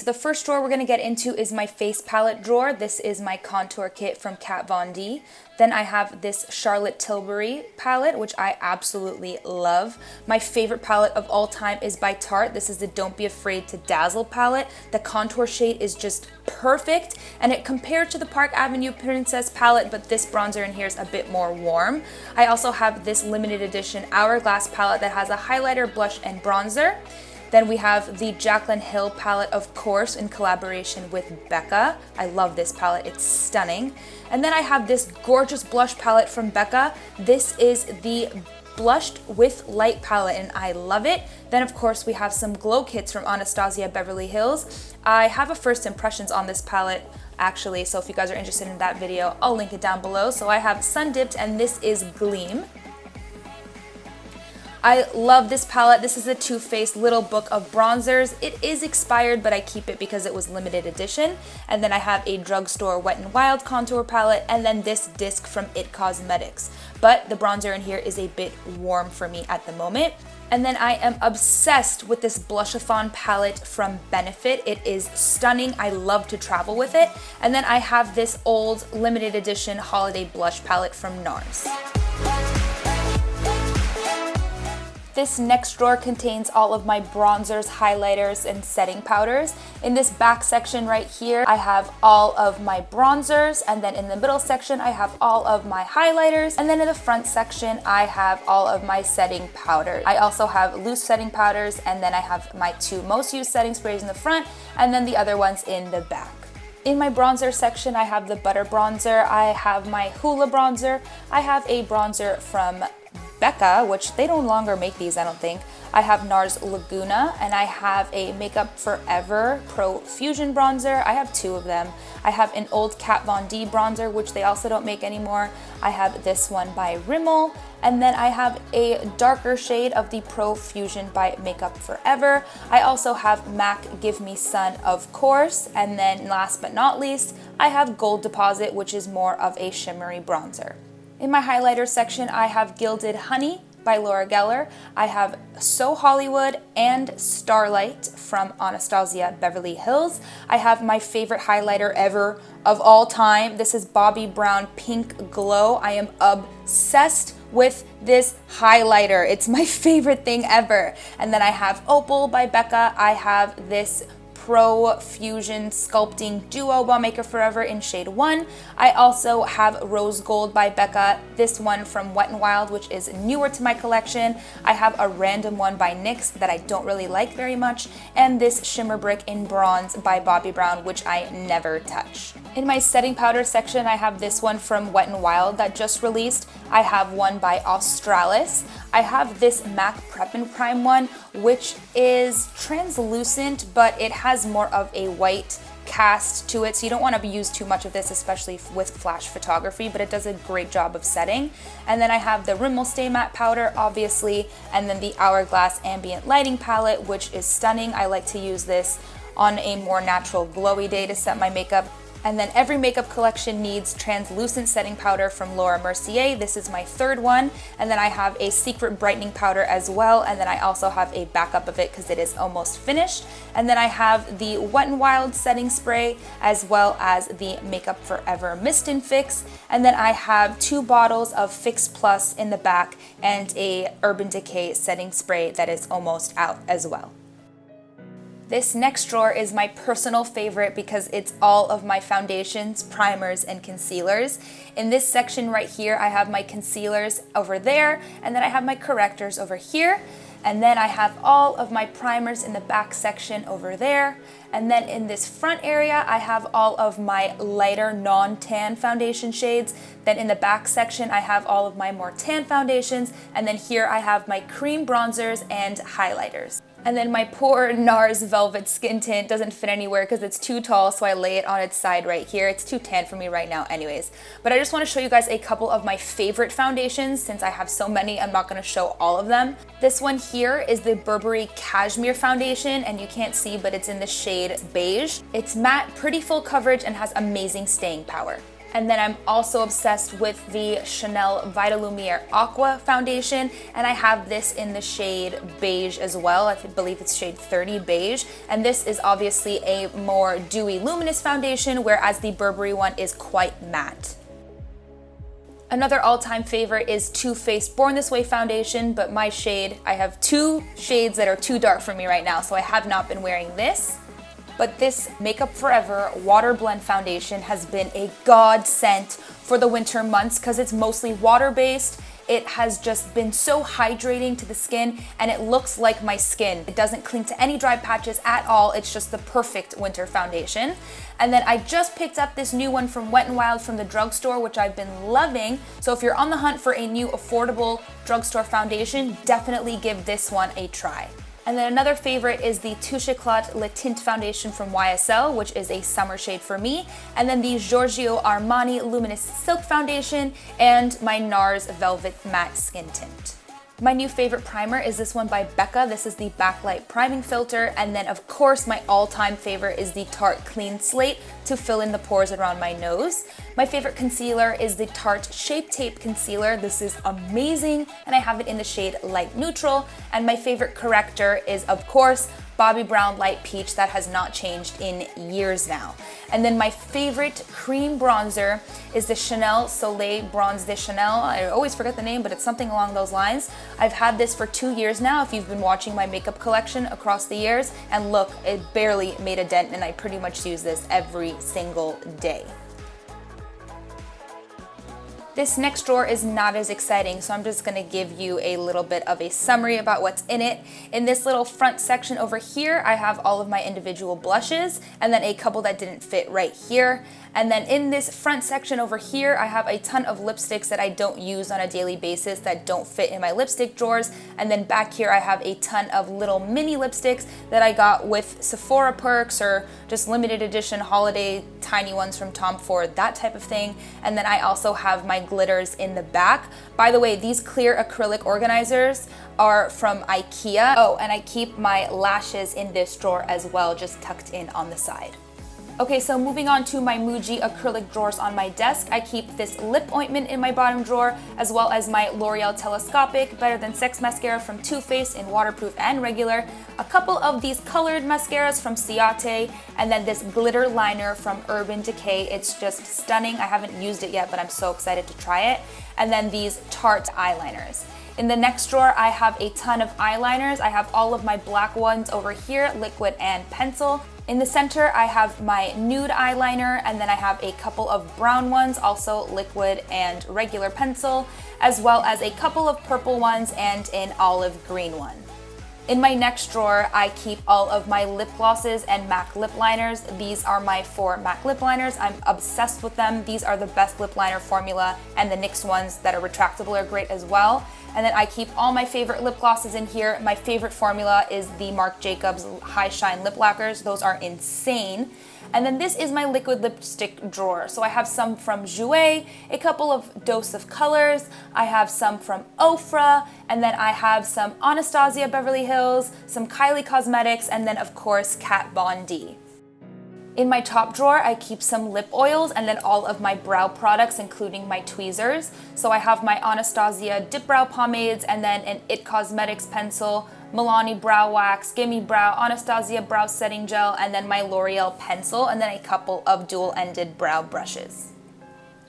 the first drawer we're going to get into is my face palette drawer. This is my contour kit from Kat Von D. Then I have this Charlotte Tilbury palette, which I absolutely love. My favorite palette of all time is by Tarte. This is the Don't Be Afraid to Dazzle palette. The contour shade is just perfect, and it compared to the Park Avenue Princess palette, but this bronzer in here is a bit more warm. I also have this limited edition Hourglass palette that has a highlighter, blush, and bronzer. Then we have the Jaclyn Hill palette, of course, in collaboration with Becca. I love this palette, it's stunning. And then I have this gorgeous blush palette from Becca. This is the Blushed with Light palette, and I love it. Then of course we have some glow kits from Anastasia Beverly Hills. I have a first impressions on this palette actually, so if you guys are interested in that video, I'll link it down below. So I have Sun Dipped, and this is Gleam. I love this palette. This is the Too Faced Little Book of Bronzers. It is expired, but I keep it because it was limited edition. And then I have a Drugstore Wet n Wild contour palette, and then this disc from IT Cosmetics. But the bronzer in here is a bit warm for me at the moment. And then I am obsessed with this Blushathon palette from Benefit. It is stunning. I love to travel with it. And then I have this old limited edition holiday blush palette from NARS. This next drawer contains all of my bronzers, highlighters, and setting powders. In this back section right here, I have all of my bronzers, and then in the middle section, I have all of my highlighters, and then in the front section, I have all of my setting powders. I also have loose setting powders, and then I have my 2 most used setting sprays in the front, and then the other ones in the back. In my bronzer section, I have the Butter Bronzer, I have my Hoola Bronzer, I have a bronzer from Becca, which they no longer make these, I don't think. I have NARS Laguna, and I have a Makeup Forever Pro Fusion bronzer. I have 2 of them. I have an old Kat Von D bronzer, which they also don't make anymore. I have this one by Rimmel, and then I have a darker shade of the Pro Fusion by Makeup Forever. I also have MAC Give Me Sun, of course, and then last but not least, I have Gold Deposit, which is more of a shimmery bronzer. In my highlighter section, I have Gilded Honey by Laura Geller. I have So Hollywood and Starlight from Anastasia Beverly Hills. I have my favorite highlighter ever of all time. This is Bobbi Brown Pink Glow. I am obsessed with this highlighter. It's my favorite thing ever. And then I have Opal by Becca. I have this Pro Fusion Sculpting Duo by Makeup Forever in shade 1. I also have Rose Gold by Becca, this one from Wet n Wild, which is newer to my collection. I have a random one by NYX that I don't really like very much, and this Shimmer Brick in Bronze by Bobbi Brown, which I never touch. In my setting powder section, I have this one from Wet n Wild that just released. I have one by Australis. I have this MAC Prep and Prime one, which is translucent, but it has more of a white cast to it, so you don't want to use too much of this, especially with flash photography, but it does a great job of setting. And then I have the Rimmel Stay Matte powder, obviously, and then the Hourglass Ambient Lighting palette, which is stunning. I like to use this on a more natural glowy day to set my makeup. And then every makeup collection needs translucent setting powder from Laura Mercier. This is my 3rd one. And then I have a secret brightening powder as well. And then I also have a backup of it because it is almost finished. And then I have the Wet n Wild setting spray as well as the Makeup Forever Mist and Fix. And then I have 2 bottles of Fix Plus in the back and a Urban Decay setting spray that is almost out as well. This next drawer is my personal favorite because it's all of my foundations, primers, and concealers. In this section right here, I have my concealers over there, and then I have my correctors over here. And then I have all of my primers in the back section over there. And then in this front area, I have all of my lighter non-tan foundation shades. Then in the back section, I have all of my more tan foundations. And then here I have my cream bronzers and highlighters. And then my poor NARS Velvet Skin Tint doesn't fit anywhere because it's too tall, so I lay it on its side right here. It's too tan for me right now anyways. But I just want to show you guys a couple of my favorite foundations. Since I have so many, I'm not going to show all of them. This one here is the Burberry Cashmere Foundation, and you can't see, but it's in the shade Beige. It's matte, pretty full coverage, and has amazing staying power. And then I'm also obsessed with the Chanel Vitalumiere Aqua foundation, and I have this in the shade beige as well. I believe it's shade 30 beige, and this is obviously a more dewy luminous foundation, whereas the Burberry one is quite matte. Another all-time favorite is Too Faced Born This Way foundation, but my shade, I have two shades that are too dark for me right now, so I have not been wearing this. But this Makeup Forever Water Blend Foundation has been a godsend for the winter months because it's mostly water-based. It has just been so hydrating to the skin, and it looks like my skin. It doesn't cling to any dry patches at all. It's just the perfect winter foundation. And then I just picked up this new one from Wet n Wild from the drugstore, which I've been loving. So if you're on the hunt for a new affordable drugstore foundation, definitely give this one a try. And then another favorite is the Touche Éclat Le Tint Foundation from YSL, which is a summer shade for me. And then the Giorgio Armani Luminous Silk Foundation and my NARS Velvet Matte Skin Tint. My new favorite primer is this one by Becca. This is the Backlight Priming Filter. And then of course my all-time favorite is the Tarte Clean Slate to fill in the pores around my nose. My favorite concealer is the Tarte Shape Tape Concealer. This is amazing, and I have it in the shade Light Neutral. And my favorite corrector is of course Bobbi Brown Light Peach. That has not changed in years now. And then my favorite cream bronzer is the Chanel Soleil Bronze de Chanel. I always forget the name, but it's something along those lines. I've had this for 2 years now if you've been watching my makeup collection across the years. And look, it barely made a dent, and I pretty much use this every single day. This next drawer is not as exciting, so I'm just gonna give you a little bit of a summary about what's in it. In this little front section over here, I have all of my individual blushes, and then a couple that didn't fit right here. And then in this front section over here, I have a ton of lipsticks that I don't use on a daily basis that don't fit in my lipstick drawers. And then back here, I have a ton of little mini lipsticks that I got with Sephora perks or just limited edition holiday tiny ones from Tom Ford, that type of thing. And then I also have my glitters in the back. By the way, these clear acrylic organizers are from IKEA. Oh, and I keep my lashes in this drawer as well, just tucked in on the side. Okay, so moving on to my Muji acrylic drawers on my desk, I keep this lip ointment in my bottom drawer, as well as my L'Oreal Telescopic Better Than Sex mascara from Too Faced in waterproof and regular, a couple of these colored mascaras from Ciate, and then this glitter liner from Urban Decay. It's just stunning. I haven't used it yet, but I'm so excited to try it. And then these Tarte eyeliners. In the next drawer, I have a ton of eyeliners. I have all of my black ones over here, liquid and pencil. In the center, I have my nude eyeliner, and then I have a couple of brown ones, also liquid and regular pencil, as well as a couple of purple ones and an olive green one. In my next drawer, I keep all of my lip glosses and MAC lip liners. These are my 4 MAC lip liners. I'm obsessed with them. These are the best lip liner formula, and the NYX ones that are retractable are great as well. And then I keep all my favorite lip glosses in here. My favorite formula is the Marc Jacobs High Shine Lip Lacquers. Those are insane. And then this is my liquid lipstick drawer. So I have some from Jouer, a couple of Dose of Colors, I have some from Ofra, and then I have some Anastasia Beverly Hills, some Kylie Cosmetics, and then of course Kat Von D. In my top drawer, I keep some lip oils and then all of my brow products, including my tweezers. So I have my Anastasia Dip Brow Pomades, and then an IT Cosmetics pencil, Milani Brow Wax, Gimme Brow, Anastasia Brow Setting Gel, and then my L'Oreal pencil, and then a couple of dual-ended brow brushes.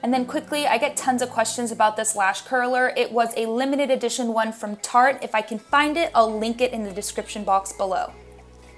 And then quickly, I get tons of questions about this lash curler. It was a limited edition one from Tarte. If I can find it, I'll link it in the description box below.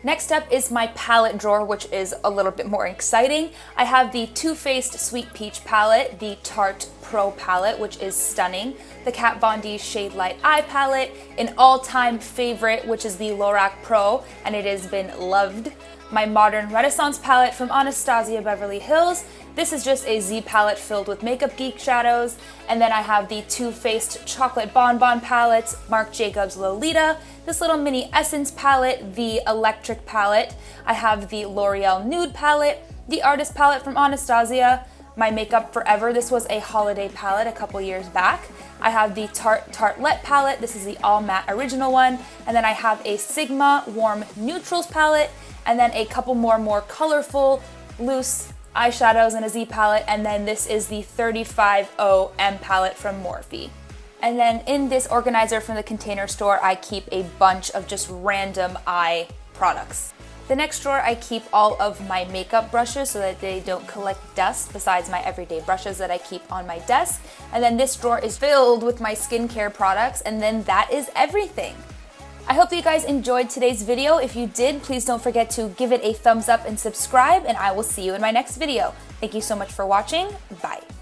Next up is my palette drawer, which is a little bit more exciting. I have the Too Faced Sweet Peach palette, the Tarte Pro palette, which is stunning, the Kat Von D Shade Light Eye palette, an all-time favorite, which is the Lorac Pro, and it has been loved, my Modern Renaissance palette from Anastasia Beverly Hills. This is just a Z palette filled with Makeup Geek shadows. And then I have the Too Faced Chocolate Bonbon palettes, Marc Jacobs Lolita, this little mini Essence palette, the Electric palette. I have the L'Oreal Nude palette, the Artist palette from Anastasia, my Makeup Forever. This was a holiday palette a couple years back. I have the Tarte Tartelette palette. This is the all matte original one. And then I have a Sigma Warm Neutrals palette, and then a couple more colorful, loose eyeshadows in a Z palette, and then this is the 35O M palette from Morphe. And then in this organizer from the Container Store, I keep a bunch of just random eye products. The next drawer, I keep all of my makeup brushes so that they don't collect dust, besides my everyday brushes that I keep on my desk. And then this drawer is filled with my skincare products, and then that is everything. I hope that you guys enjoyed today's video. If you did, please don't forget to give it a thumbs up and subscribe, and I will see you in my next video. Thank you so much for watching. Bye.